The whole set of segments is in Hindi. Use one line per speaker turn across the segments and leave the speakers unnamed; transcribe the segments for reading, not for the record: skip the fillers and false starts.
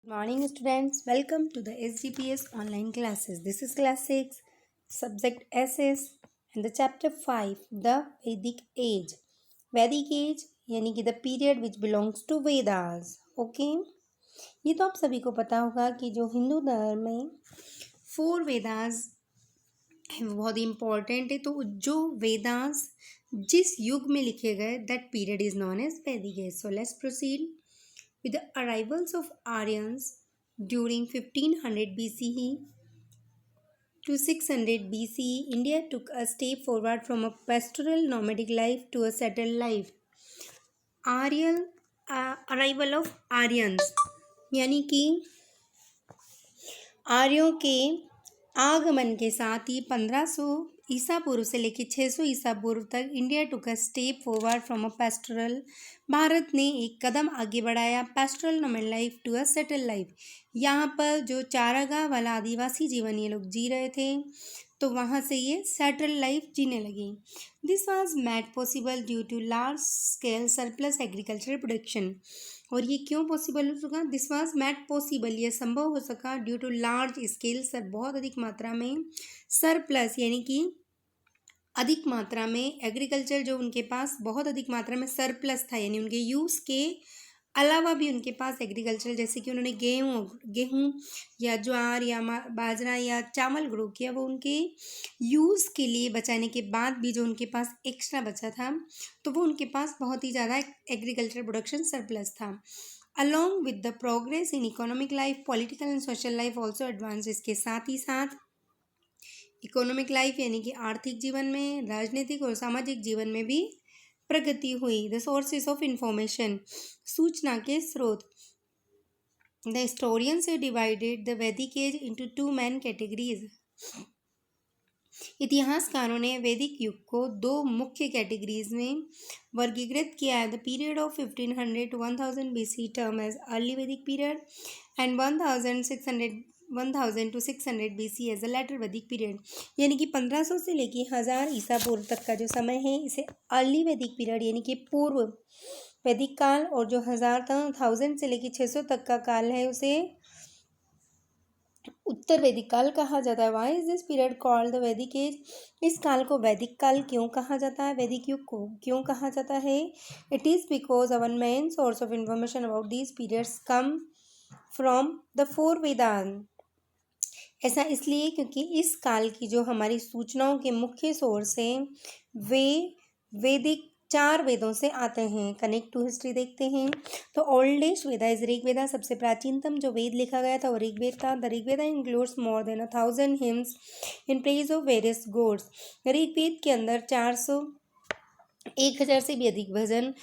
Good morning, students. Welcome to the SGPS online classes. This is class 6, subject SS, and the chapter 5, the Vedic age. Vedic age यानी कि the period which belongs to Vedas. Okay? ये तो आप सभी को पता होगा कि जो हिंदू धर्म में 4 वेदास है वो बहुत इम्पॉर्टेंट है। तो जो वेदास जिस युग में लिखे गए that period is known as Vedic age. So let's proceed. With the arrivals of Aryans during 1500 BCE to 600 BCE, India took a step forward from a pastoral nomadic life to a settled life. Aryan arrival of Aryans यानी कि आर्यों के आगमन के साथ ही 1500 ईसा पूर्व से लेकर 600 ईसा पूर्व तक India took a step forward from a pastoral. Bharat ने एक कदम आगे बढ़ाया pastoral nomad life to a settle life. यहाँ पर जो चारागाह वाला आदिवासी जीवन ये लोग जी रहे थे तो वहाँ से ये सेटल लाइफ जीने लगी. This was made possible due to large scale surplus agricultural production. और ये क्यों पॉसिबल हो सका? दिस वाज मेड पॉसिबल, ये संभव हो सका ड्यू टू लार्ज स्केल बहुत अधिक मात्रा में सरप्लस यानी कि अधिक मात्रा में एग्रीकल्चर जो उनके पास बहुत अधिक मात्रा में सरप्लस था यानी उनके यूज़ के अलावा भी उनके पास एग्रीकल्चर जैसे कि उन्होंने गेहूँ या ज्वार या बाजरा या चावल ग्रो किया वो उनके यूज़ के लिए बचाने के बाद भी जो उनके पास एक्स्ट्रा बचा था तो वो उनके पास बहुत ही ज़्यादा एग्रीकल्चर प्रोडक्शन सरप्लस था. Along with the progress in economic life political and social life also advance. इसके साथ ही साथ इकोनॉमिक लाइफ यानी कि आर्थिक जीवन में, राजनीतिक और सामाजिक जीवन में भी प्रगति हुई. द सोर्सेस ऑफ इंफॉर्मेशन, सूचना के स्रोत. The historians have divided the Vedic as into 2 main categories. इतिहासकारों ने वैदिक युग को 2 मुख्य कैटेगरीज में वर्गीकृत किया है. The period of 1500 to 1000 BC term as early Vedic period and 1000 to 600 BC as a later Vedic period. यानी कि 1500 से लेकर 1000 ईसा पूर्व तक का जो समय है इसे अर्ली वैदिक पीरियड यानी कि पूर्व वैदिक काल, और जो 1000 से लेकर 600 तक का काल है उसे उत्तर वैदिक काल कहा जाता है. Why is this period called the Vedic age? इस काल को वैदिक काल क्यों कहा जाता है, वैदिक युग को क्यों कहा जाता है? It is because our main source of information about these periods come from the 4 Vedas. ऐसा इसलिए क्योंकि इस काल की जो हमारी सूचनाओं के मुख्य सोर्स हैं वे वैदिक 4 वेदों से आते हैं. कनेक्ट टू हिस्ट्री देखते हैं तो ओल्डेस्ट वेदा इज ऋग्वेदा. सबसे प्राचीनतम जो वेद लिखा गया था वो ऋग्वेद था. The Rigveda includes more than 1000 hymns in praise of various gods. Rigveda के अंदर 1000 से भी अधिक भजन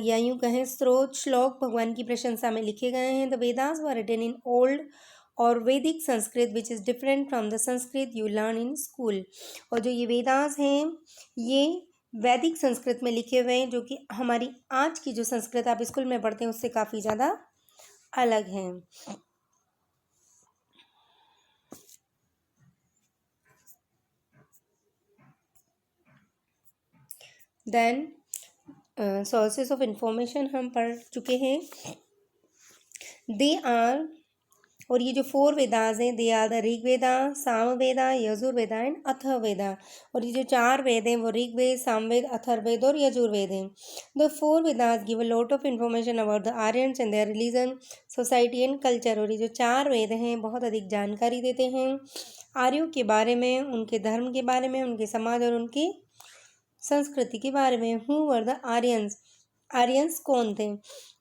या यूँ कहें स्त्रोत श्लोक भगवान की प्रशंसा में लिखे गए हैं. The Vedas were written in old और Vedic Sanskrit which is different from the Sanskrit you learn in school. और जो ये वेदास हैं ये वैदिक संस्कृत में लिखे हुए हैं जो कि हमारी आज की जो संस्कृत आप स्कूल में पढ़ते हैं उससे काफ़ी ज़्यादा अलग हैं. देन सोर्सेस ऑफ इंफॉर्मेशन हम पढ़ चुके हैं. दे आर, और ये जो 4 वेदास हैं they are the Rigveda, Samaveda, Yajurveda and Atharvaveda. और ये जो 4 वेद हैं वो ऋग्वेद, सामवेद, अथर्ववेद और यजुर्वेद हैं. The 4 Vedas give a lot of information about the Aryans and their religion, society and culture. और ये जो 4 वेद हैं बहुत अधिक जानकारी देते हैं आर्यों के बारे में, उनके धर्म के बारे में, उनके समाज और उनकी संस्कृति के बारे में. Who were the Aryans? Aryans कौन थे?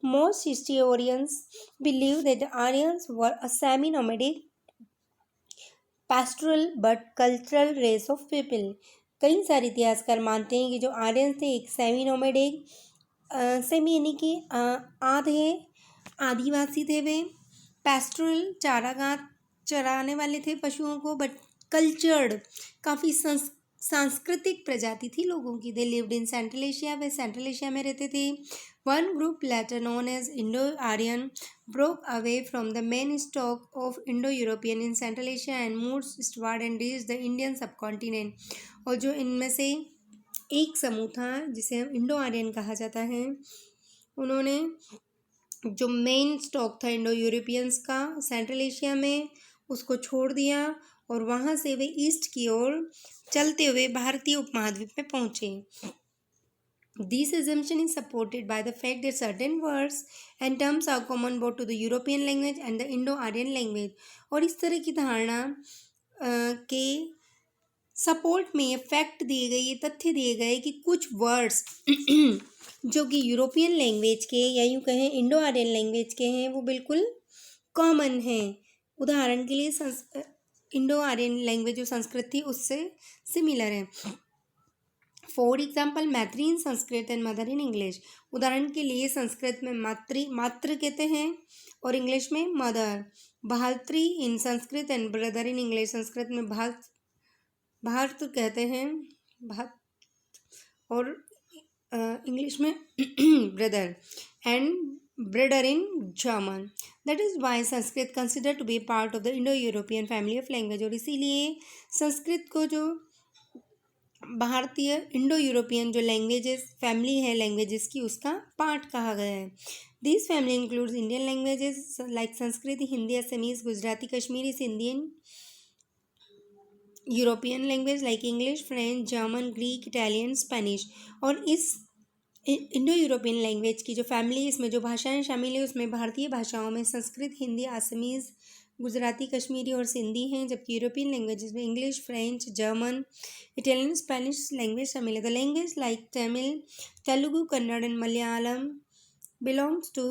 Most historians believe that Aryans were a semi nomadic pastoral but cultural race of people. कई सारे इतिहासकार मानते हैं कि जो आर्यंस थे एक सेमी नोमैडिक, सेमी यानी कि आधे आदिवासी थे. वे पेस्टोरल चारागाह चराने वाले थे पशुओं को, बट कल्चर्ड काफ़ी सांस्कृतिक प्रजाति थी लोगों की. They lived in Central Asia, वे सेंट्रल एशिया में रहते थे. One group later known as Indo Aryan broke away from the main stock of Indo-European in Central Asia and moved eastward and reached the Indian subcontinent. और जो इनमें से एक समूह था जिसे इंडो आर्यन कहा जाता है उन्होंने जो मेन स्टॉक था इंडो यूरोपियंस का सेंट्रल एशिया में, उसको छोड़ दिया और वहाँ से वे ईस्ट की ओर चलते हुए भारतीय उपमहाद्वीप में पहुँचे। This assumption is supported by the fact that certain words and terms are common both to the European language and the Indo-Aryan language। और इस तरह की धारणा के सपोर्ट में ये फैक्ट दिए गए, ये तथ्य दिए गए कि कुछ वर्ड्स जो कि यूरोपियन लैंग्वेज के या यूँ कहें इंडो आर्यन लैंग्वेज के हैं वो बिल्कुल कॉमन हैं। उदाहरण के लिए इंडो आर्यन लैंग्वेज जो संस्कृत थी उससे सिमिलर है। For example maitri in Sanskrit and mother in English. उदाहरण के लिए संस्कृत में मातृ कहते हैं और इंग्लिश में mother. Bhatri in Sanskrit and brother in English. Sanskrit में भातृ कहते हैं भात और इंग्लिश में brother and brother in German. That is why Sanskrit consider to be part of the Indo European family of language. और इसीलिए संस्कृत को जो भारतीय इंडो यूरोपियन जो लैंग्वेजेस फैमिली है लैंग्वेजेस की, उसका पार्ट कहा गया है। This family includes Indian languages like Sanskrit, Hindi, Assamese, Gujarati, Kashmiri, Sindhi, European language like English, French, German, Greek, Italian, Spanish. और इस इंडो यूरोपियन लैंग्वेज की जो फैमिली, इसमें जो भाषाएं शामिल है उसमें भारतीय भाषाओं में संस्कृत, हिंदी, असमीज, गुजराती, कश्मीरी और सिंधी हैं, जबकि यूरोपियन लैंग्वेजेस में English, French, German, Italian, Spanish language शामिल है। The language like Tamil, Telugu, Kannada and Malayalam belongs to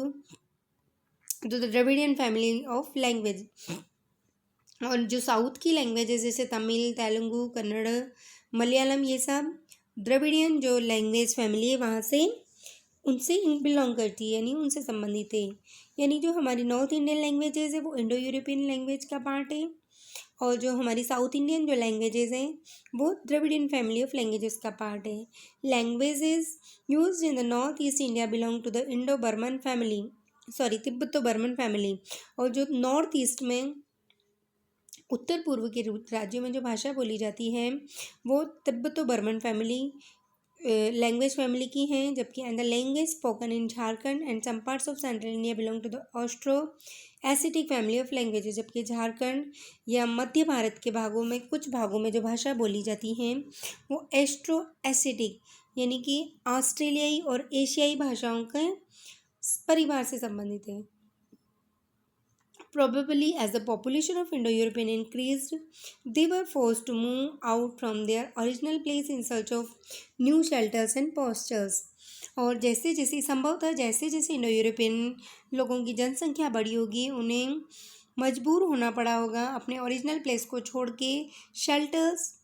the Dravidian family of language. और जो साउथ की लैंग्वेजेस जैसे तमिल, तेलुगु, कन्नड़, मलयालम, ये सब द्रविडियन जो लैंग्वेज फैमिली है वहाँ से उनसे बिलोंग करती है, यानी उनसे संबंधित है। यानी जो हमारी नॉर्थ इंडियन लैंग्वेजेस है वो इंडो यूरोपियन लैंग्वेज का पार्ट है और जो हमारी साउथ इंडियन जो लैंग्वेजेस हैं वो द्रविडियन फैमिली ऑफ लैंग्वेजेस का पार्ट है। Languages used in the north east India belong to the Indo Burman family, Tibeto Burman family. और जो नॉर्थ ईस्ट में उत्तर पूर्व के राज्यों में जो भाषा बोली जाती है वो Tibeto Burman family language family की हैं, जबकि and the language spoken in Jharkhand and some parts of central India belong to the Austro Asiatic family of languages. जबकि झारखंड या मध्य भारत के भागों में कुछ भागों में जो भाषा बोली जाती हैं वो एस्ट्रो एसिटिक यानी कि ऑस्ट्रेलियाई और एशियाई भाषाओं के परिवार से संबंधित है। Probably as the population of Indo-European increased, they were forced to move out from their original place in search of new shelters and pastures। और जैसे जैसे संभव था, जैसे जैसे इंडो यूरोपियन लोगों की जनसंख्या बढ़ी होगी उन्हें मजबूर होना पड़ा होगा अपने ओरिजिनल प्लेस को छोड़ के शेल्टर्स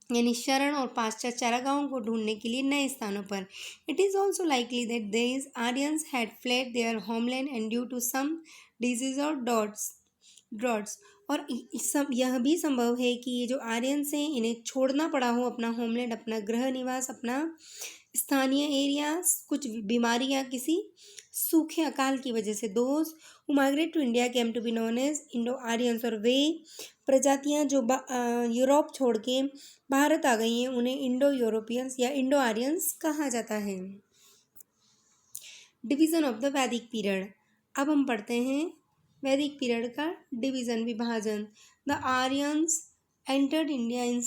यानी शरण और पाश्चात्य चारागाहों को ढूंढने के लिए नए स्थानों पर। It is also likely that these Aryans had fled their homeland and due to some disease और ड्रॉट्स। और यह भी संभव है कि ये जो आर्यंस हैं इन्हें छोड़ना पड़ा हो अपना होमलैंड, अपना गृह निवास, अपना स्थानीय एरियाज कुछ बीमारी या किसी सूखे अकाल की वजह से। Those who migrate to India came to be known as Indo Aryans. और वे प्रजातियां जो यूरोप छोड़ के भारत आ गई हैं उन्हें इंडो यूरोपियंस या इंडो आर्यंस कहा जाता है। Division of the Vedic period. अब हम पढ़ते हैं वैदिक पीरियड का डिवीज़न, विभाजन। The Aryans entered India in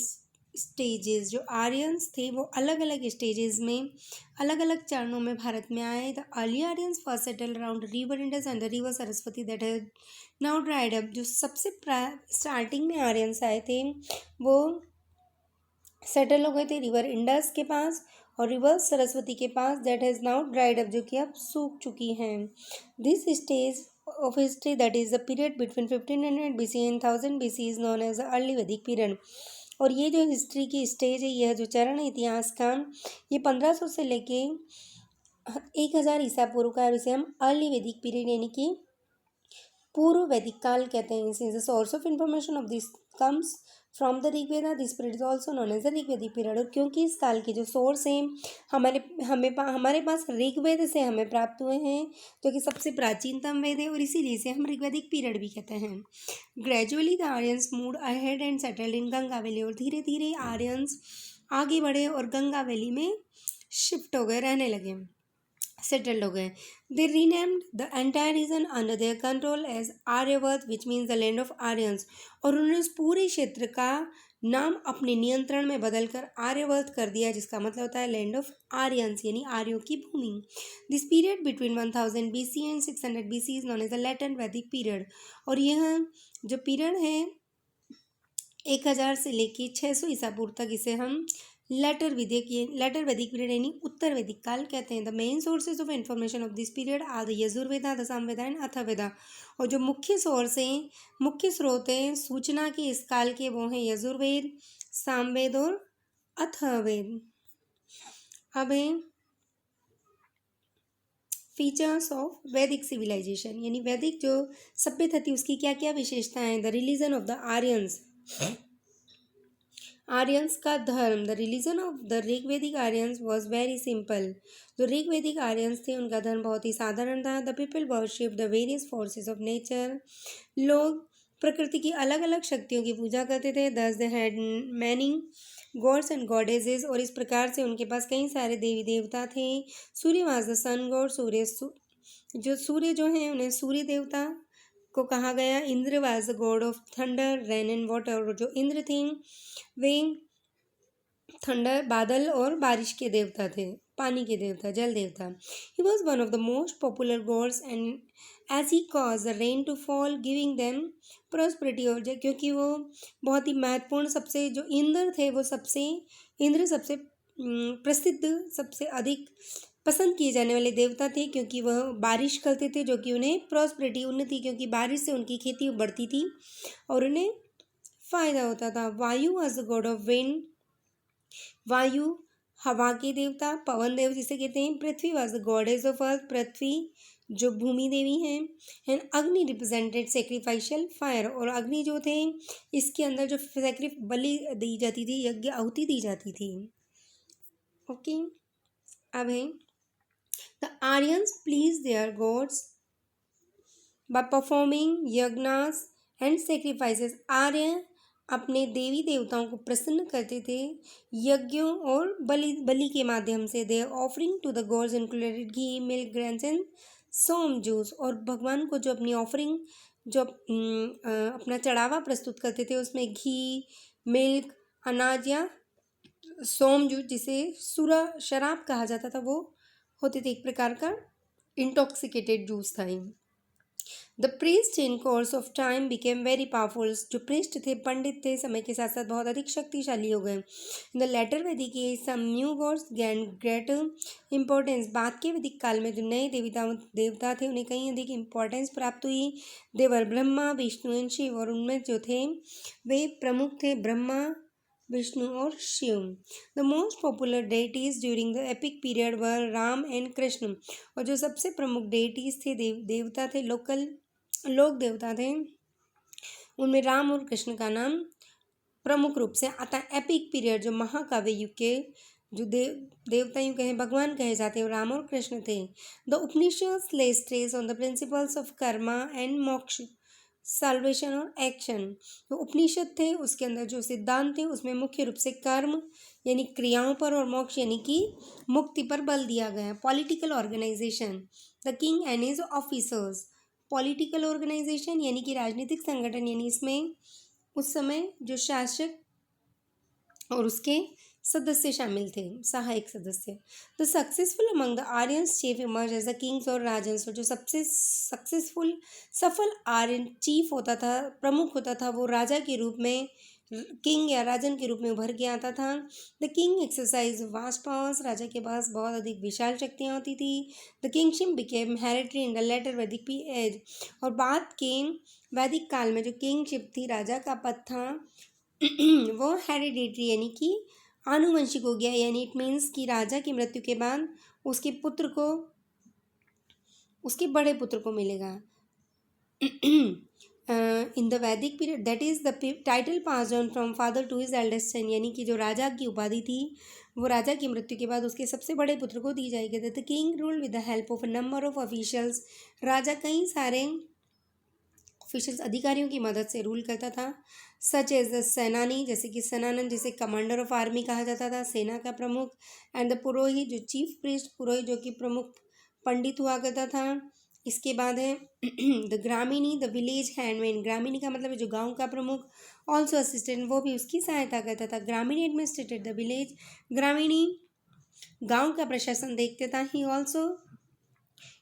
stages. जो आर्यंस थे वो अलग अलग स्टेजेस में अलग अलग चरणों में भारत में आए। The early Aryans first settle around river Indus and the river Saraswati that has now dried up. जो सबसे स्टार्टिंग में आर्यंस आए थे वो सेटल हो गए थे रिवर इंडस के पास और रिवर सरस्वती के पास that has now dried up, जो कि अब सूख चुकी हैं। This stage of history that is the period between 1500 BC and 1000 BC is known as the early Vedic period। और ये जो हिस्ट्री की स्टेज है, यह जो चरण है इतिहास का, ये 1500 से लेके 1000 ईसा पूर्व का, और इसे हम अर्ली वैदिक पीरियड यानी कि पूर्व वैदिक काल कहते हैं। Since the source of information of this comes from the Rigveda, this period is also known as the Rigvedic period. और क्योंकि इस काल के जो सोर्स हैं हमारे पास ऋग्वेद से हमें प्राप्त हुए हैं, जो कि सबसे प्राचीनतम वेद है, और इसीलिए इसे हम ऋग्वेदिक पीरियड भी कहते हैं। Gradually the Aryans moved ahead and settled in Ganga valley. और धीरे धीरे आर्यंस आगे बढ़े और गंगा वैली में शिफ्ट हो गए, रहने लगे। सेटल्ड हो गए। They renamed the entire region under their control as Aryavarta which means the land of Aryans, और उन्होंने उस पूरे क्षेत्र का नाम अपने नियंत्रण में बदलकर आर्यवर्त कर दिया, जिसका मतलब होता है लैंड ऑफ आर्यंस यानी आर्यों की भूमि। This period between 1000 BC and 600 BC is known as the latent Vedic period, और यह जो पीरियड है 1000 से लेके 600 ईसा पूर्व तक इसे हम लेटर वैदिक पीरियड यानी उत्तर वैदिक काल कहते हैं। The main sources of information of this period are the Yajurveda, the Samaveda and Atharvaveda, और जो मुख्य स्रोत हैं सूचना के इस काल के वो हैं यजुर्वेद, सामवेद और अथर्ववेद। अब है फीचर्स ऑफ वैदिक सिविलाइजेशन, यानी वैदिक जो सभ्यता थी उसकी क्या क्या विशेषताएं हैं। The religion of the Aryans का धर्म, the religion of the Rigvedic Aryans was very simple. जो ऋग्वेदिक आर्यंस थे उनका धर्म बहुत ही साधारण था। The people worship the various forces of nature, लोग प्रकृति की अलग अलग शक्तियों की पूजा करते थे। Thus they had many gods and goddesses, और इस प्रकार से उनके पास कई सारे देवी देवता थे। सूर्य वाज द सन गॉड, जो सूर्य जो है उन्हें सूर्य देवता को कहा गया। Indra was the god of thunder, rain and water, और जो इंद्र थे वे थंडर बादल और बारिश के देवता थे, पानी के देवता, जल देवता। He was one of the most popular gods and as he cause the rain to fall giving them prosperity, और क्योंकि वो बहुत ही महत्वपूर्ण सबसे जो इंद्र सबसे प्रसिद्ध, सबसे अधिक पसंद किए जाने वाले देवता थे, क्योंकि वह बारिश करते थे जो कि उन्हें प्रॉस्पेरिटी, उन्नति, क्योंकि बारिश से उनकी खेती बढ़ती थी और उन्हें फायदा होता था। Vayu was the god of wind, Vayu हवा के देवता, पवन देव जिसे कहते हैं। Prithvi was the goddess of earth, Prithvi जो भूमि देवी हैं। एंड अग्नि रिप्रेजेंटेड सेक्रीफाइशियल फायर, और अग्नि जो थे इसके अंदर जो बलि दी जाती थी, यज्ञ आहुति दी जाती थी। ओके, अब है the Aryans please their gods by performing yajnas and sacrifices. आर्य अपने देवी देवताओं को प्रसन्न करते थे यज्ञों और बलि के माध्यम से। They offering to the gods included ghee, milk, grains and soma juice, और भगवान को जो अपनी ऑफरिंग जो अपना चढ़ावा प्रस्तुत करते थे उसमें घी, मिल्क, अनाज या सोम जूस जिसे सूरा शराब कहा जाता था वो होते थे, एक प्रकार का इंटॉक्सिकेटेड जूस था। The priest in course of time became very powerful, जो प्रीस्ट थे, पंडित थे, समय के साथ साथ बहुत अधिक शक्तिशाली हो गए। In the later Vedic age some new gods gain great importance, बाद के वैदिक काल में जो नए देवता थे उन्हें कहीं अधिक इंपॉर्टेंस प्राप्त हुई। देवर ब्रह्मा, विष्णु एंड शिव, और उनमें जो थे वे प्रमुख थे ब्रह्मा, विष्णु और Shiva. The most popular deities during the epic period were Ram and Krishna, और जो सबसे प्रमुख डेटीज थे, देवता थे, लोक देवता थे, उनमें राम और कृष्ण का नाम प्रमुख रूप से आता है। एपिक पीरियड जो महाकाव्य युग के जो देवता यूँ कहें भगवान कहे जाते हैं राम और कृष्ण थे। द उपनिषद्स ले stress on the principles of Karma and मोक्ष, साल्वेशन और एक्शन। तो उपनिषद थे उसके अंदर जो सिद्धांत थे उसमें मुख्य रूप से कर्म यानी क्रियाओं पर और मोक्ष यानी कि मुक्ति पर बल दिया गया है। Political organization, the king and his officers, political organization यानी कि राजनीतिक संगठन, यानी इसमें उस समय जो शासक और उसके सदस्य शामिल थे, सहायक सदस्य। The successful among the Aryans chief emerge as the kings और राजन्स, जो सबसे सफल आर्यन चीफ होता था, प्रमुख होता था, वो राजा के रूप में, किंग या राजन के रूप में उभर के आता था। The king exercise vast powers, राजा के पास बहुत अधिक विशाल शक्तियाँ होती थी। The kingship became hereditary in the later Vedic age, और बाद के वैदिक काल में जो किंगशिप थी, राजा का पद था वो हेरिडेटरी यानी कि आनुवंशिक हो गया, यानी इट मीन्स कि राजा की मृत्यु के बाद उसके पुत्र को, उसके बड़े पुत्र को मिलेगा। In the Vedic period that is the title pass on from father to his eldest son, यानी कि जो राजा की उपाधि थी वो राजा की मृत्यु के बाद उसके सबसे बड़े पुत्र को दी जाएगी। The king ruled with the help of a number of officials, राजा कई सारे ऑफिशियल्स अधिकारियों की मदद से रूल करता था। सच एज द सेनानी, जैसे कि सेनानन जिसे कमांडर ऑफ आर्मी कहा जाता था, सेना का प्रमुख। एंड द पुरोहित जो चीफ प्रीस्ट, पुरोहित जो कि प्रमुख पंडित हुआ करता था। इसके बाद है द ग्रामीणी, द विलेज हैंडमेन। ग्रामीणी का मतलब है जो गांव का प्रमुख, ऑल्सो असिस्टेंट, वो भी उसकी सहायता करता था। ग्रामीणी एडमिनिस्ट्रेटेड द विलेज, ग्रामीणी गांव का प्रशासन देखते था। He also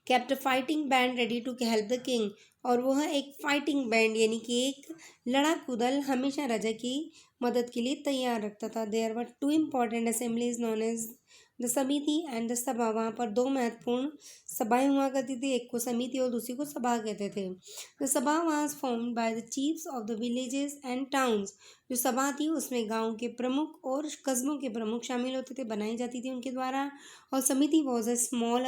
kept a fighting band ready to help the king, और वह एक फाइटिंग बैंड यानी कि एक लड़ाकू दल हमेशा राजा की मदद के लिए तैयार रखता था। There were two important assemblies known as the samiti and the sabha. वहाँ पर दो महत्वपूर्ण सभाएं हुआ करती थी, एक को समिति और दूसरी को सभा कहते थे। द सभा was formed by the chiefs of the villages and towns. जो सभा थी उसमें गांव के प्रमुख और कस्बों के प्रमुख शामिल होते थे, बनाई जाती थी उनके द्वारा। और समिति वॉज अ स्मॉल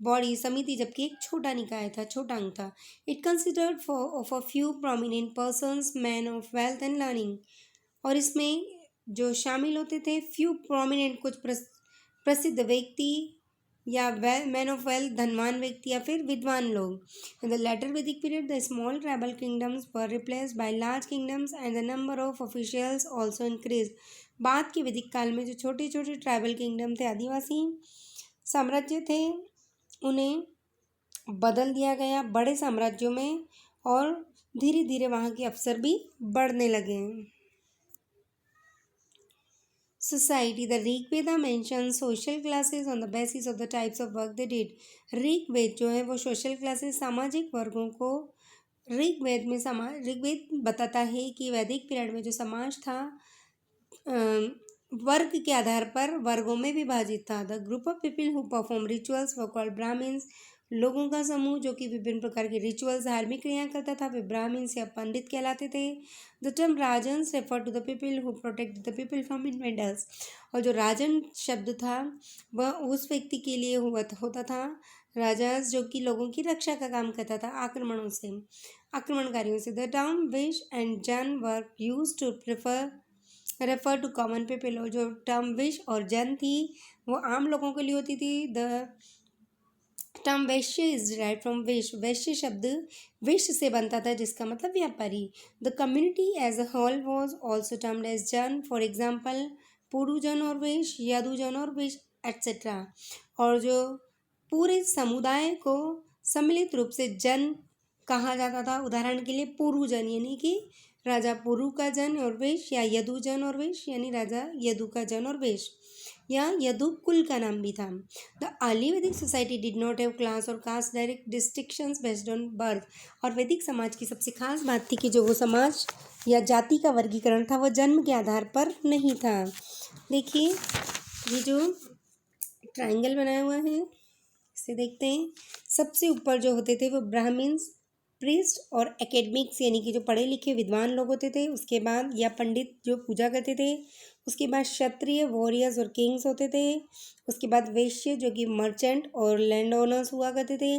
बॉडी, समिति जबकि एक छोटा निकाय था, छोटा अंग था। It considered for of a few prominent persons, man of wealth and learning. और इसमें जो शामिल होते थे फ्यू प्रोमिनेंट, कुछ प्रसिद्ध व्यक्ति या मैन ऑफ वेल्थ, धनवान व्यक्ति या फिर विद्वान लोग। इन the later Vedic period the small tribal kingdoms were replaced by large kingdoms and the number of officials also increase. बाद के वैदिक काल में जो छोटे छोटे ट्राइबल किंगडम थे, आदिवासी साम्राज्य थे, उन्हें बदल दिया गया बड़े साम्राज्यों में, और धीरे धीरे वहाँ के अफसर भी बढ़ने लगे। Society, the Rigveda mention social classes on the basis of the types of work they did. Rigveda जो है वो सोशल क्लासेस, सामाजिक वर्गों को, ऋग्वेद बताता है कि वैदिक पीरियड में जो समाज था वर्ग के आधार पर वर्गों में विभाजित था। The group of people who perform rituals were called Brahmins. लोगों का समूह जो कि विभिन्न प्रकार के रिचुअल्स, धार्मिक क्रिया करता था, वे ब्राह्मण्स या पंडित कहलाते थे। The term rajans refer to the people who protect the people from invaders. और जो राजन शब्द था वह उस व्यक्ति के लिए होता था, राजास, जो कि लोगों की रक्षा का काम करता था आक्रमणकारियों से। The term vish and jan were use to refer to common people. और जो टर्म विश और जन थी वो आम लोगों के लिए होती थी। The term vaishya is derived from vish. वैश्य शब्द विश से बनता था जिसका मतलब व्यापारी। The community as a whole was also termed as jan, for example Purujan और वेश, यदुजन और वेश एट्सेट्रा। और जो पूरे समुदाय को सम्मिलित रूप से जन कहा जाता था, उदाहरण के लिए पुरुजन यानी कि राजा पुरु का जन और वेश, या यदुजन और वेश यानी राजा यदु का जन और वेश, या यदु कुल का नाम भी था। The early Vedic society did not have class और caste direct distinctions based on birth. और वैदिक समाज की सबसे खास बात थी कि जो वो समाज या जाति का वर्गीकरण था वो जन्म के आधार पर नहीं था। देखिए ये जो ट्रायंगल बनाया हुआ है इसे देखते हैं। सबसे ऊपर जो होते थे वो ब्राह्मण्स, प्रीस्ट और एकेडमिक्स यानी कि जो पढ़े लिखे विद्वान लोग होते थे, उसके बाद या पंडित जो पूजा करते थे, उसके बाद क्षत्रिय, वॉरियर्स और किंग्स होते थे, उसके बाद वैश्य जो कि मर्चेंट और लैंड ओनर्स हुआ करते थे।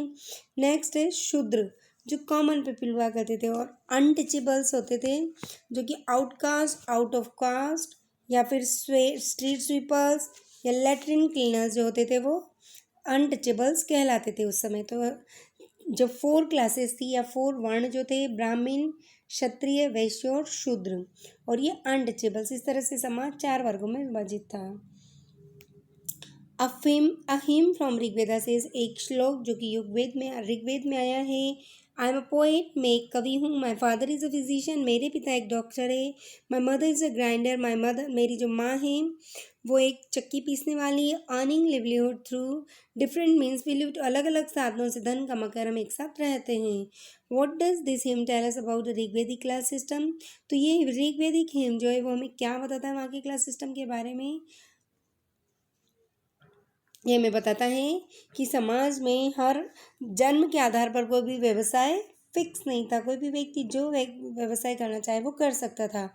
नेक्स्ट है शूद्र जो कॉमन पीपल हुआ करते थे, और अनटचेबल्स होते थे जो कि आउटकास्ट, आउट ऑफ कास्ट, या फिर स्ट्रीट स्वीपर्स या लेटरिन क्लीनर्स जो होते थे वो अनटचेबल्स कहलाते थे उस समय। तो जो 4 क्लासेस थी या 4 वर्ण जो थे, ब्राह्मण, क्षत्रिय, वैश्य और शूद्र, और ये अनटचेबल्स, इस तरह से समाज 4 वर्गों में विभाजित था। अहिम फ्रॉम ऋग्वेदा से एक श्लोक जो कि ऋग्वेद में आया है। आई एम अ पोएट, मैं एक कवि हूँ। My father is a physician, मेरे पिता एक डॉक्टर है। My mother is a grinder, मेरी जो माँ है वो एक चक्की पीसने वाली है। Earning livelihood through different means, we live, अलग अलग साधनों से धन कमाकर हम एक साथ रहते हैं। What does this hymn tell us about the Rigvedic class system. तो ये ऋग्वेदिक हिम जो है वो हमें क्या बताता है वहाँ के क्लास सिस्टम के बारे में। ये हमें बताता है कि समाज में हर जन्म के आधार पर कोई भी व्यवसाय फिक्स नहीं था, कोई भी व्यक्ति जो व्यवसाय करना चाहे वो कर सकता था।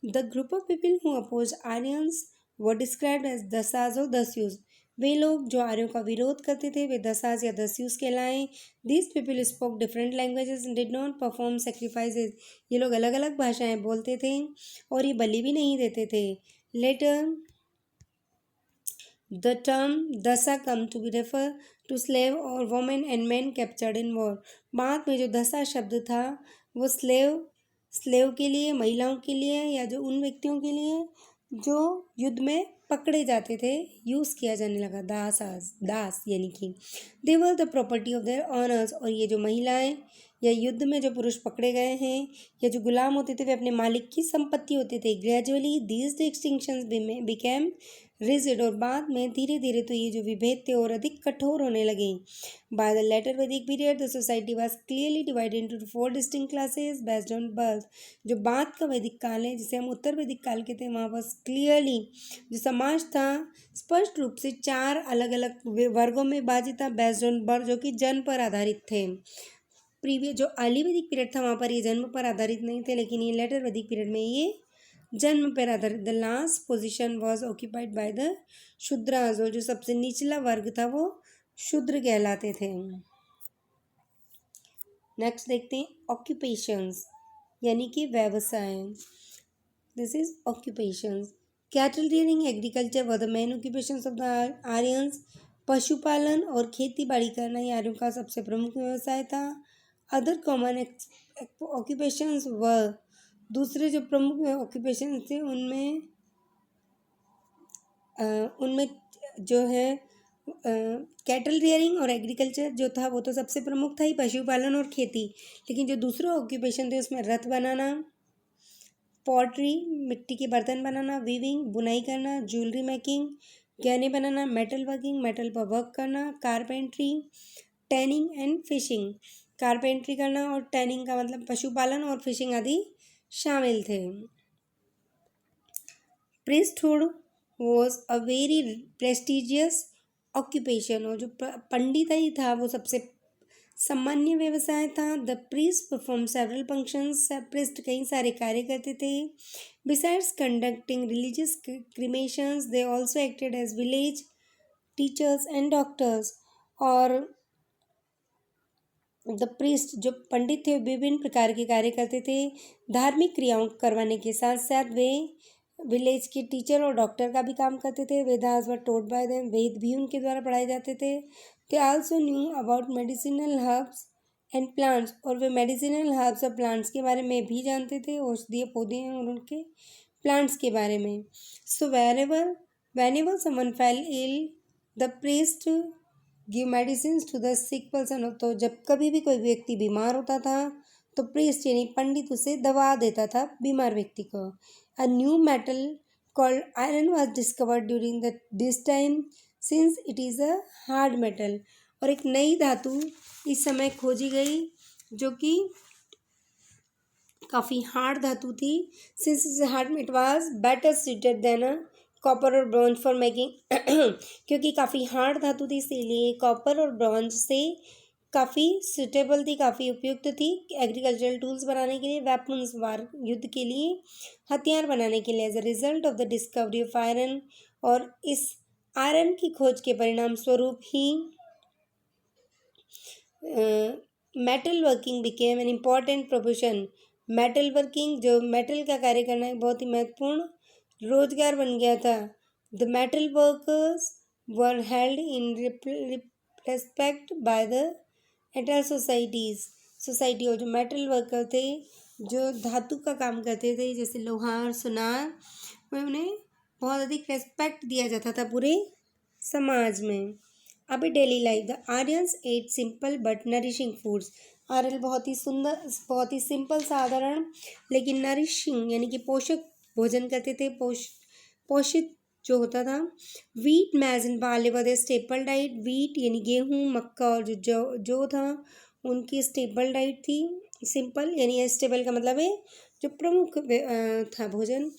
The group of people who oppose Aryans were described as dasas और दस्युज। वे लोग जो आर्यों का विरोध करते थे वे दसाज या दस्युज कहलाए। This people spoke different languages and did not perform sacrifices. ये लोग अलग अलग भाषाएं बोलते थे और ये बलि भी नहीं देते थे। Later the term dasa come to be refer to slave or women and men captured in war। बाद में जो दसा शब्द था वो स्लेव के लिए, महिलाओं के लिए, या जो उन व्यक्तियों के लिए जो युद्ध में पकड़े जाते थे, यूज़ किया जाने लगा दास यानी कि they were the property of their owners. और ये जो महिलाएं या युद्ध में जो पुरुष पकड़े गए हैं या जो गुलाम होते थे वे अपने मालिक की संपत्ति होते थे। Gradually these distinctions became rigid, और बाद में धीरे धीरे तो ये जो विभेद थे और अधिक कठोर होने लगे। By the later Vedic period the society was clearly divided into 4 distinct classes based on birth. जो बाद का वैदिक काल है जिसे हम उत्तर वैदिक काल कहते हैं, वहाँ बस क्लियरली जो समाज था स्पष्ट रूप से 4 अलग अलग वर्गों में विभाजित था बेस्ड ऑन बर्थ, जो कि जन्म पर आधारित थे। प्रीवियस जो अर्ली वैदिक पीरियड था वहाँ पर ये जन्म पर आधारित नहीं थे, लेकिन ये लेटर वैदिक पीरियड में ये जन्म पर आधारित। The last position was occupied by the Shudras, और जो सबसे निचला वर्ग था वो शूद्र कहलाते थे। नेक्स्ट देखते हैं ऑक्यूपेशंस यानी कि व्यवसाय। This is occupations. Cattle rearing, agriculture were the main occupations of the Aryans. पशुपालन और खेती बाड़ी करना ये आर्यों का सबसे प्रमुख व्यवसाय था। अदर कॉमन ऑक्यूपेशंस व दूसरे जो प्रमुख ऑक्यूपेशन थे उनमें उनमें जो है कैटल रियरिंग और एग्रीकल्चर जो था वो तो सबसे प्रमुख था ही, पशुपालन और खेती। लेकिन जो दूसरे ऑक्यूपेशन थे उसमें रथ बनाना, पॉटरी मिट्टी के बर्तन बनाना, वीविंग बुनाई करना, ज्वेलरी मेकिंग गहने बनाना, मेटल वर्किंग मेटल पर वर्क करना, carpentry, tanning and fishing. Carpentry करना और टैनिंग का मतलब पशुपालन और फिशिंग आदि शामिल थे। Priesthood was a very prestigious occupation, और जो पंडित ही था वो सबसे सामान्य व्यवसाय था। The priest perform several functions, priest कई सारे कार्य करते थे। Besides conducting religious cremations they also acted as village teachers and doctors. और द प्रीस्ट जो पंडित थे विभिन्न प्रकार के कार्य करते थे। धार्मिक क्रियाओं करवाने के साथ साथ वे विलेज के टीचर और डॉक्टर का भी काम करते थे। वेदास वर टोट बाय देम, वेद भी उनके द्वारा पढ़ाए जाते थे। They also knew about medicinal herbs and plants, और वे मेडिसिनल हर्ब्स और प्लांट्स के बारे में भी जानते थे, औषधीय पौधे और उनके प्लांट्स के बारे में। So whenever someone fell ill, the priest give medicine to the sick person. तो जब कभी भी कोई व्यक्ति बीमार होता था तो प्रीस्ट यानी पंडित उसे दवा देता था बीमार व्यक्ति को। A new metal called iron was discovered during this time since it is a hard metal, और एक नई धातु इस समय खोजी गई जो कि काफ़ी हार्ड धातु थी। Since is hard it was better suited than a copper और ब्रॉन्ज फॉर मेकिंग क्योंकि काफ़ी हार्ड धातु थी इसीलिए कॉपर और ब्रॉन्ज से काफ़ी सुटेबल थी, काफ़ी उपयुक्त थी एग्रीकल्चरल टूल्स बनाने के लिए, वेपन्स वार युद्ध के लिए, हथियार बनाने के लिए। As a result of the discovery of iron, और इस आयरन की खोज के परिणाम स्वरूप ही metal working became an important profession. Metal working जो मेटल का कार्य करना है बहुत ही महत्वपूर्ण रोजगार बन गया था। The metal workers were held in respect by the entire society, और जो मेटल वर्कर थे जो धातु का काम करते थे जैसे लोहार सुनार, में उन्हें बहुत अधिक रेस्पेक्ट दिया जाता था पूरे समाज में। अभी daily life, the Aryans ate simple but nourishing foods. आर्य बहुत ही सुंदर, बहुत ही सिंपल साधारण लेकिन नरिशिंग यानी कि पोषक भोजन करते थे, पोषित जो होता था। Wheat maize and barley were the staple diet. Wheat यानी गेहूँ, मक्का और जो था उनकी स्टेपल डाइट थी। सिंपल यानी स्टेबल का मतलब है जो प्रमुख था भोजन।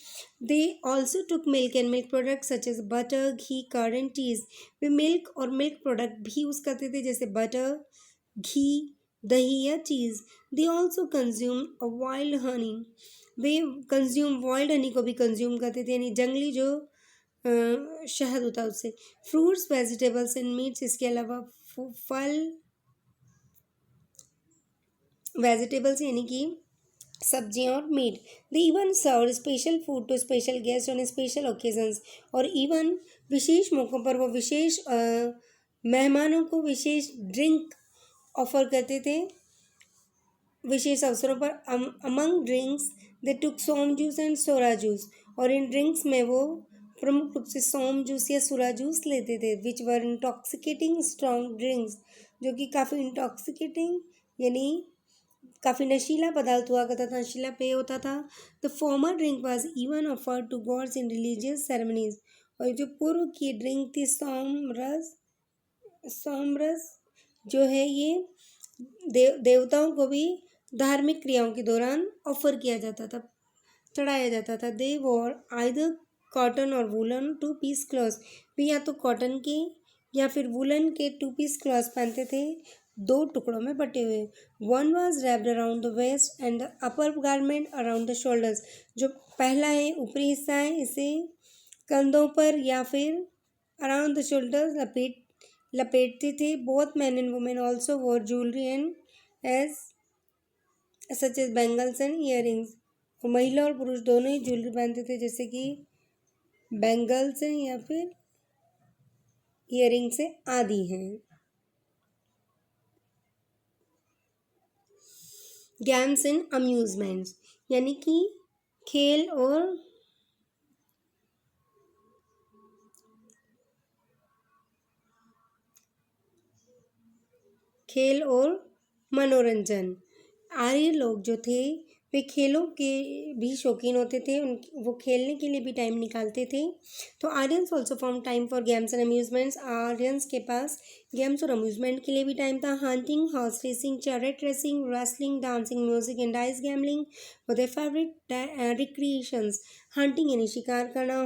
They also took milk and milk product such as butter, ghee, curd and cheese. वे मिल्क और मिल्क प्रोडक्ट भी यूज़ करते थे जैसे बटर, घी, दही या cheese. They also consume wild honey. वे कंज्यूम वाइल्ड हनी को भी कंज्यूम करते थे यानी जंगली जो शहद होता है उससे। फ्रूट्स, वेजिटेबल्स एंड मीट्स, इसके अलावा फल, वेजिटेबल्स यानी कि सब्जियां और मीट। They even serve special food to special guest on special occasions, और इवन विशेष मौक़ों पर वो विशेष मेहमानों को विशेष ड्रिंक ऑफर करते थे विशेष अवसरों पर। Among drinks they took soma juice and sura juice, और इन ड्रिंक्स में वो प्रमुख रूप से सोम जूस या सुरा जूस लेते थे, विच वर इंटॉक्सिकेटिंग स्ट्रॉन्ग ड्रिंक्स, जो कि काफ़ी इंटॉक्सिकेटिंग यानी काफ़ी नशीला पदार्थ हुआ करता था, नशीला पेय होता था। The former drink was even offered to gods in religious ceremonies, और जो पूर्व की ड्रिंक थी सोमरस जो है ये देवताओं को भी धार्मिक क्रियाओं के दौरान ऑफर किया जाता था, चढ़ाया जाता था। दे वॉर आइदर कॉटन और वुलन टू पीस क्लॉथ, वे या तो कॉटन के या फिर वुलन के टू पीस क्लॉथ पहनते थे, दो टुकड़ों में बटे हुए। One was wrapped around the waist and the upper garment around the shoulders, जो पहला है ऊपरी हिस्सा है, इसे कंधों पर या फिर अराउंड द शोल्डर्स लपेटते थे। Both man and women also wore jewellery and as such as bangles and earrings, और महिला और पुरुष दोनों ही ज्वेलरी पहनते थे, जैसे कि बैंगल्स हैं या फिर ईयरिंग्स आदि हैं। गेम्स एंड अम्यूजमेंट्स यानी कि खेल और मनोरंजन। आर्य लोग जो थे वे खेलों के भी शौकीन होते थे, वो खेलने के लिए भी टाइम निकालते थे। तो Aryans also form time for games and amusements, Aryans के पास गेम्स और अम्यूजमेंट के लिए भी टाइम था। Hunting, horse racing, chariot racing, wrestling, dancing, music and dice gambling were their favourite recreations. Hunting यानी शिकार करना,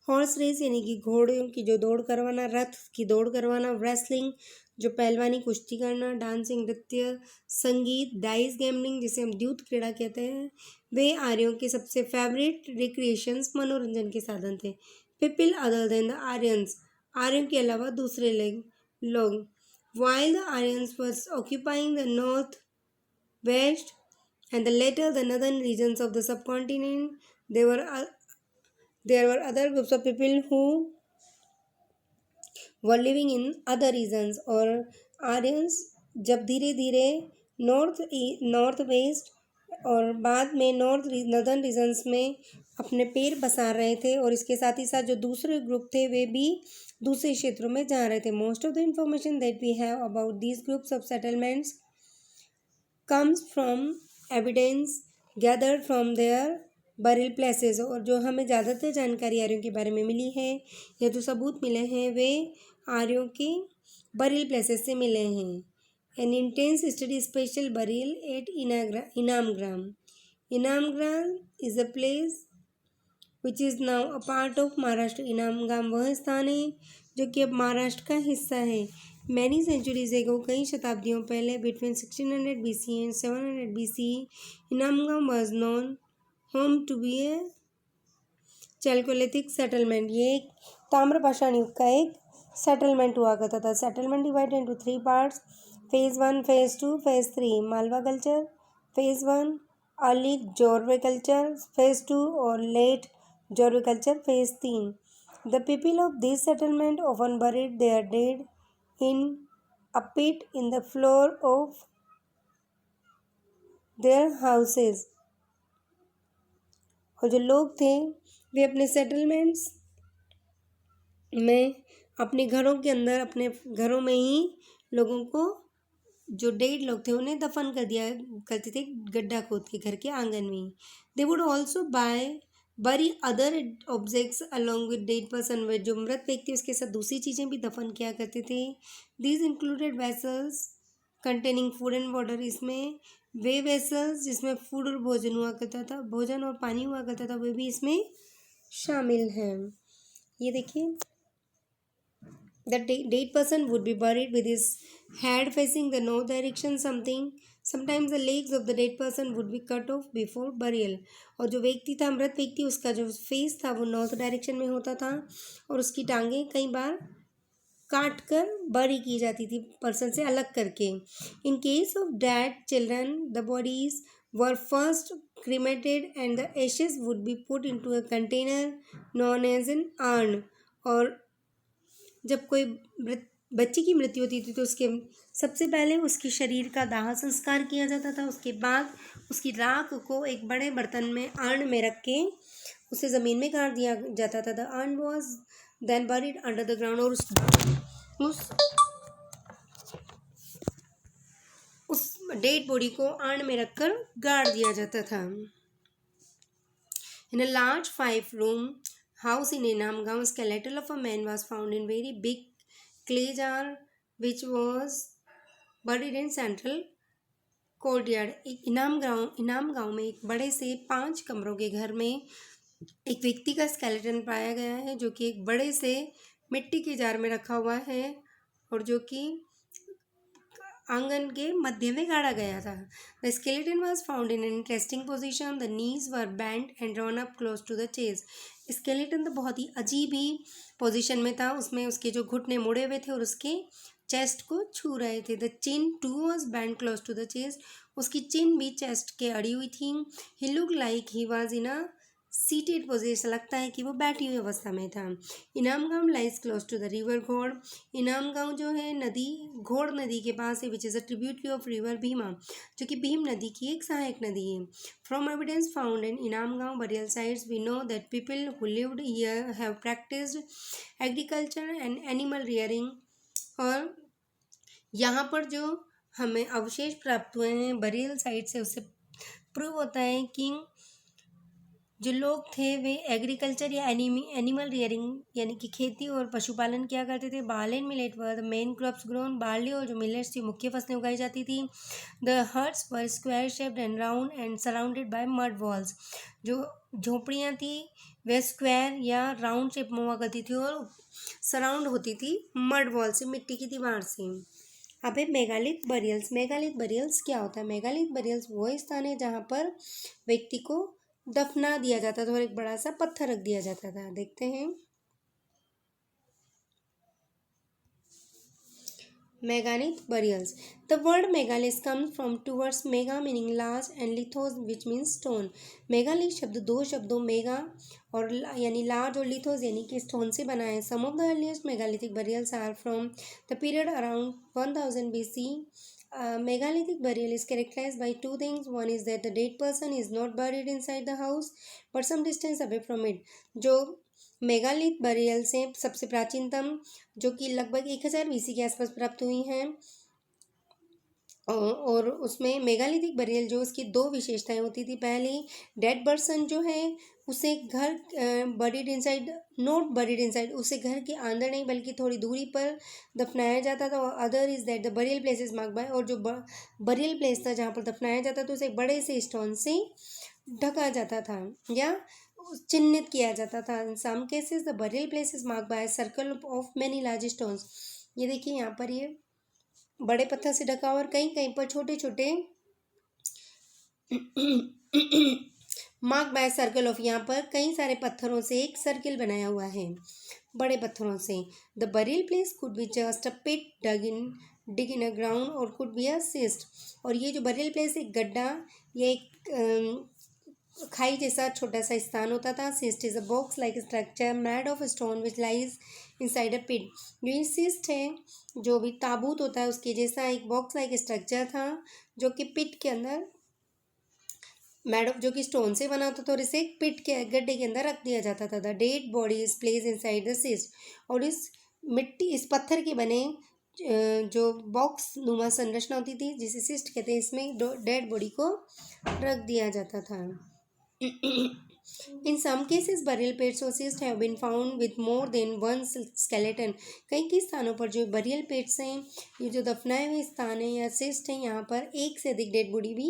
हॉर्स रेस यानी कि घोड़ों की जो दौड़ करवाना, रथ की दौड़ करवाना, रेसलिंग जो पहलवानी कुश्ती करना, डांसिंग नृत्य, संगीत, डाइस गैम्बलिंग जिसे हम द्यूत क्रीड़ा कहते हैं, वे आर्यों के सबसे फेवरेट रिक्रिएशंस मनोरंजन के साधन थे। People other than the Aryans, आर्यों के अलावा दूसरे लोग, while the Aryans was occupying the north west and the later the northern regions of the subcontinent, there were other groups of people who were living in other regions। और आर्यंस जब धीरे धीरे नॉर्थ वेस्ट और बाद में नॉर्दर्न रीजन्स में अपने पैर पसार रहे थे, और इसके साथ ही साथ जो दूसरे ग्रुप थे वे भी दूसरे क्षेत्रों में जा रहे थे। Most of the information that we have about these groups of settlements comes from evidence gathered from their burial places, और जो हमें ज़्यादातर जानकारी आर्यों के बारे में मिली है या जो सबूत मिले हैं वे आर्यों के burial places से मिले हैं। An intense study special burial at Inamgram. Inamgram is a place which is now a part of Maharashtra. इनामगाम वह स्थान है जो कि अब महाराष्ट्र का हिस्सा है। मैनी सेंचुरीज एगो, कई शताब्दियों पहले, between 1600 BC and 700 BC, Inamgaon was known home to be a chalcolithic settlement. ये एक ताम्रपाषाण युग का एक सेटलमेंट हुआ करता था। Settlement divided into 3 parts, phase 1, phase 2, phase 3। Malwa culture phase 1, early Jorwe culture phase 2 और late Jorwe culture phase 3। The people of this settlement often buried their dead in a pit in the floor of their houses। और जो लोग थे वे अपने सेटलमेंट्स में अपने घरों के अंदर, अपने घरों में ही लोगों को, जो डेड लोग थे उन्हें दफन कर दिया करते थे, गड्ढा खोद के घर के आंगन में। They would also bury other objects along with dead person, वे जो मृत व्यक्ति उसके साथ दूसरी चीज़ें भी दफन किया करते थे। These included vessels containing food and water, इसमें वे वेसल्स जिसमें फूड और भोजन हुआ करता था, भोजन और पानी हुआ करता था, वे भी इसमें शामिल हैं। ये देखिए, the dead person would be buried with his head facing the north direction, sometimes the legs of the dead person would be cut off before burial। और जो व्यक्ति था, मृत व्यक्ति, उसका जो फेस था वो नॉर्थ डायरेक्शन में होता था, और उसकी टांगें कई बार काट कर बरी की जाती थी, पर्सन से अलग करके। In case of dead children the bodies were first cremated and the ashes would be put into a container known as an urn. और जब कोई बच्चे की मृत्यु होती थी तो उसके सबसे पहले उसके शरीर का दाह संस्कार किया जाता था, उसके बाद उसकी राख को एक बड़े बर्तन में अर्न में रख के उसे ज़मीन में गाड़ दिया जाता था। The urn was then buried under the ground, और उस डेड बॉडी को अर्न में रखकर गाड़ दिया जाता था। In a large 5-room house in Inamgaon, skeleton of a man was found in very big clay jar which was buried in central courtyard. एक इनामगांव में एक बड़े से 5 कमरों के घर में एक व्यक्ति का स्केलेटन पाया गया है जो कि एक बड़े से मिट्टी के जार में रखा हुआ है और जो कि आंगन के मध्य में गाड़ा गया था। The skeleton was found in an interesting position, the knees were bent and drawn up close to the chest. Skeleton तो बहुत ही अजीब ही पोजिशन में था, उसमें उसके जो घुटने मुड़े हुए थे और उसके चेस्ट को छू रहे थे। The chin too was bent close to the chest, उसकी चिन भी चेस्ट के अड़ी हुई थी। He look like he was in a seated position, लगता है कि वो बैठी हुई अवस्था में था। Inamgaon lies close to the river Ghod, Inamgaon जो है नदी घोड़ नदी के पास है, which is a tributary of river Bhima, जो कि भीम नदी की एक सहायक नदी है। From evidence found in Inamgaon burial sites we know that people who lived here have practised agriculture and animal rearing. और यहाँ पर जो हमें अवशेष प्राप्त हुए हैं बरियल साइट से, उससे प्रूव होता है कि जो लोग थे वे एग्रीकल्चर या एनिमल रियरिंग यानी कि खेती और पशुपालन किया करते थे। Barley and millet were the main crops grown, barley और जो मिलेट्स थी मुख्य फसलें उगाई जाती थी। The huts were square shaped and round and surrounded by mud walls, जो झोपड़ियाँ थी वह स्क्वायर या राउंड शेप में हुआ करती थी और सराउंड होती थी मड वॉल से, मिट्टी की दीवार से। अब है मेगालिथ बरियल्स। मेगालिथ बरियल्स क्या होता है? मेगालिथ बरियल्स वो स्थान है जहाँ पर व्यक्ति को दफना दिया जाता था और एक बड़ा सा पत्थर रख दिया जाता था। देखते हैं megalith burials. The word megalith comes from two words mega meaning large and लिथोस which means stone। Megalith शब्द दो शब्दों मेगा और यानी लार्ज और लिथोस यानी कि स्टोन से बना है। Some of the earliest megalithic burials are from the period around 1000 BC। Megalithic burial is characterized by two things. One is that the dead person is not buried inside the house but some distance away from it। जो मेगालिथ बरियल से सबसे प्राचीनतम जो कि लगभग 1000 BC के आसपास प्राप्त हुई हैं, और उसमें मेगालिथिक बरियल जो उसकी दो विशेषताएं होती थी। पहली, डेड पर्सन जो है उसे घर buried inside, not buried inside, उसे घर के अंदर नहीं बल्कि थोड़ी दूरी पर दफनाया जाता था। और other is that the burial place is marked bye, और जो बरियल प्लेस था जहाँ पर दफनाया जाता था उसे बड़े से स्टोन से ढका जाता था या चिन्हित किया जाता था। In some cases the burial place is marked by circle of many large stones. ये देखिए यहाँ पर ये बड़े पत्थर से ढका और कहीं कहीं पर छोटे छोटे मार्क बाय सर्कल ऑफ, यहाँ पर कई सारे पत्थरों से एक सर्किल बनाया हुआ है बड़े पत्थरों से। The burial place could be just a pit dig in a ground और कुड बी अ सिस्ट। और ये जो बरियल प्लेस एक गड्ढा या एक खाई जैसा छोटा सा स्थान होता था। Cist is a box like structure made of stone which lies inside a pit. जो ये सिस्ट है, जो भी ताबूत होता है उसके जैसा एक बॉक्स लाइक स्ट्रक्चर था जो कि पिट के अंदर मेड ऑफ, जो कि स्टोन से बना होता था और इसे एक पिट के गड्ढे के अंदर रख दिया जाता था। The dead body is place inside the cyst. और इस पत्थर के बने जो बॉक्स नुमा संरचना होती थी जिसे सिस्ट कहते हैं, इसमें डेड बॉडी को रख दिया जाता था। In some cases, burial pits or cysts have been found with more than one skeleton। कई स्थानों पर जो बरियल पेट्स हैं, ये जो दफनाए हुए स्थान हैं या सिस्ट हैं, यहाँ पर एक से अधिक डेड बॉडी भी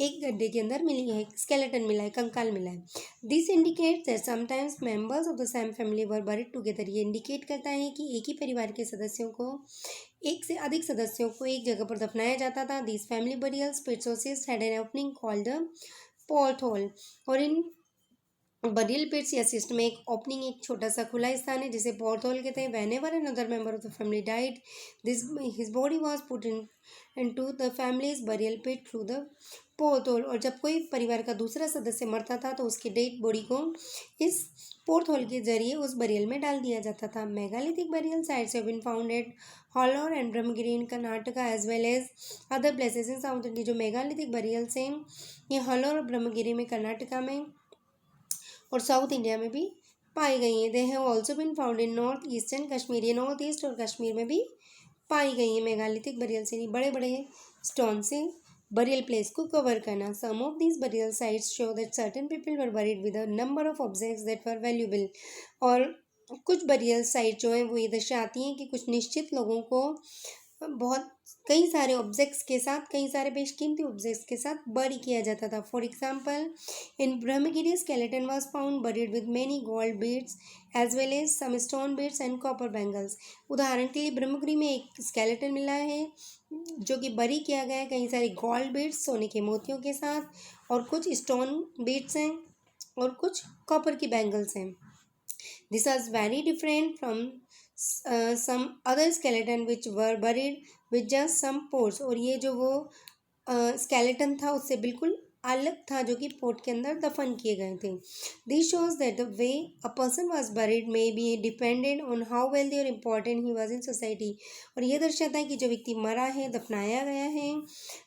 एक गड्ढे के अंदर मिली है, स्केलेटन मिला है, कंकाल मिला है। This indicates that sometimes members of the same family were buried together. ये इंडिकेट करता है कि एक ही परिवार के सदस्यों को, एक से अधिक सदस्यों को एक जगह पर दफनाया जाता था। दिस फैमिली बरियल्स पिट्स और cist had an opening called the port hole. और इन बरियल पिट्स या सिस्ट में एक ओपनिंग, एक छोटा सा खुला स्थान है जिसे पोर्थ होल कहते हैं। Whenever another member of the family died, this his body was put into the family's burial pit through the porthole. और जब कोई परिवार का दूसरा सदस्य मरता था तो उसकी डेड बॉडी को इस पोर्थ होल के जरिए उस बरियल में डाल दिया जाता था। Megalithic burial sites have been found at Hallur and Brahmagiri in Karnataka as well as other places in south India. जो मेगालिथिक बरियल्स हैं ये हॉलोर और ब्रह्मगिरी में, कर्नाटका में और साउथ इंडिया में भी पाई गई हैं। They have also been found in north eastern Kashmir, ये नॉर्थ ईस्ट और कश्मीर में भी पाई गई हैं। मेगालिथिक बरियल से बड़े बड़े स्टोन से बरियल प्लेस को कवर करना। Some of these burial sites show that certain people were buried with a number of objects that were valuable. और कुछ बरियल साइट जो हैं वो ये दर्शाती हैं कि कुछ निश्चित लोगों को बहुत कई सारे ऑब्जेक्ट्स के साथ, कई सारे बेशकीमती ऑब्जेक्ट्स के साथ बरी किया जाता था। For example in Brahmagiri skeleton was found buried with many gold beads as well as some stone beads and copper bangles. उदाहरण के लिए ब्रह्मगिरी में एक स्केलेटन मिला है जो कि बरी किया गया है कई सारे गोल्ड बीड्स, सोने के मोतियों के साथ, और कुछ स्टोन बीड्स हैं और कुछ कॉपर की बैंगल्स हैं। This was very different from some other skeleton which were buried with just some pots। और ये जो वो skeleton था उससे बिल्कुल अलग था जो कि पोट के अंदर दफन किए गए थे। This shows that the way a person was buried may be dependent on how wealthy or important he was in society। और ये दर्शाता है कि जो व्यक्ति मरा है, दफनाया गया है,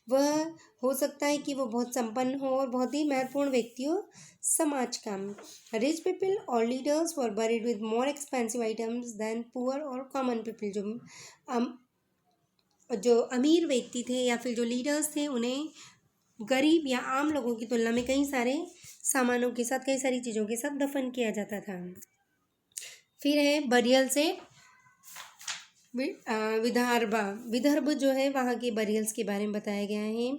वह हो सकता है कि वो बहुत संपन्न हो और बहुत ही महत्वपूर्ण व्यक्ति हो समाज का। रिच पीपल और leaders were buried with more expensive items than poor और कॉमन पीपल। जो अमीर व्यक्ति थे या फिर जो लीडर्स थे उन्हें गरीब या आम लोगों की तुलना में कई सारे सामानों के साथ, कई सारी चीज़ों के साथ दफन किया जाता था। फिर है बरियल से विदर्भा। विदर्भ जो है वहाँ के बरियल्स के बारे में बताया गया है।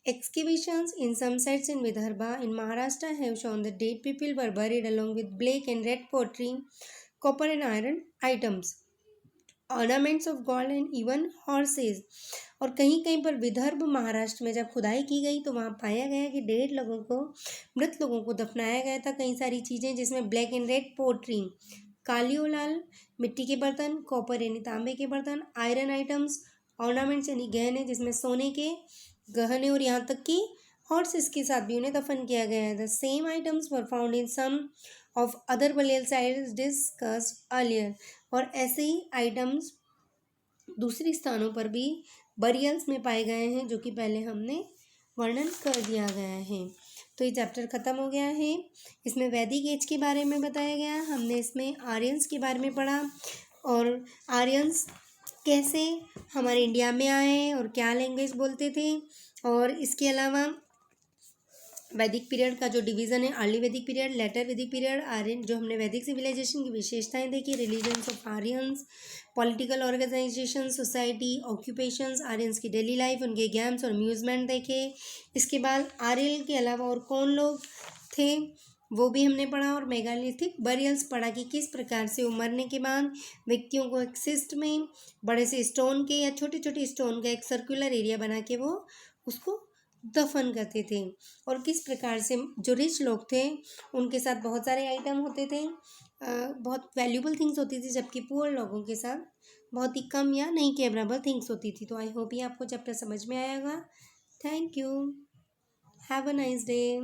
Excavations in some sites in Vidarbha in Maharashtra have shown the dead people were buried along with black and red pottery, copper and iron items, ornaments of gold and even horses. और कहीं कहीं पर विदर्भ महाराष्ट्र में जब खुदाई की गई तो वहाँ पाया गया कि डेड लोगों को, मृत लोगों को दफनाया गया था कई सारी चीज़ें जिसमें ब्लैक एंड रेड पोट्री, काली और लाल मिट्टी के बर्तन, कॉपर यानी तांबे के बर्तन, आयरन आइटम्स, ऑर्नामेंट्स यानी गहने जिसमें सोने के गहने, और यहाँ तक कि हॉर्सेस के साथ भी उन्हें दफन किया गया है। The same items were found in some of other burial sites discussed earlier. और ऐसे ही आइटम्स दूसरे स्थानों पर भी बरियल्स में पाए गए हैं जो कि पहले हमने वर्णन कर दिया गया है। तो ये चैप्टर ख़त्म हो गया है। इसमें वैदिक एज के बारे में बताया गया, हमने इसमें आर्यंस के बारे में पढ़ा और आर्यंस कैसे हमारे इंडिया में आए और क्या लैंग्वेज बोलते थे। और इसके अलावा वैदिक पीरियड का जो डिवीज़न है, early Vedic period, later Vedic period, Aryan, जो हमने वैदिक सिविलाइजेशन की विशेषताएं देखी, religions of Aryans, political organization, society, occupations, Aryans की डेली लाइफ, उनके गेम्स और अम्यूज़मेंट देखे। इसके बाद आर्यन के अलावा और कौन लोग थे वो भी हमने पढ़ा, और मेगालिथिक बरियल्स पढ़ा कि किस प्रकार से वो मरने के बाद व्यक्तियों को एक सिस्ट में बड़े से स्टोन के या छोटे छोटे स्टोन का एक सर्कुलर एरिया बना के वो उसको दफन करते थे, और किस प्रकार से जो रिच लोग थे उनके साथ बहुत सारे आइटम होते थे, बहुत वैल्यूबल थिंग्स होती थी, जबकि पुअर लोगों के साथ बहुत ही कम या नहीं के बराबर थिंग्स होती थी। तो आई होप ये आपको चैप्टर समझ में आएगा। Thank you, have a nice day.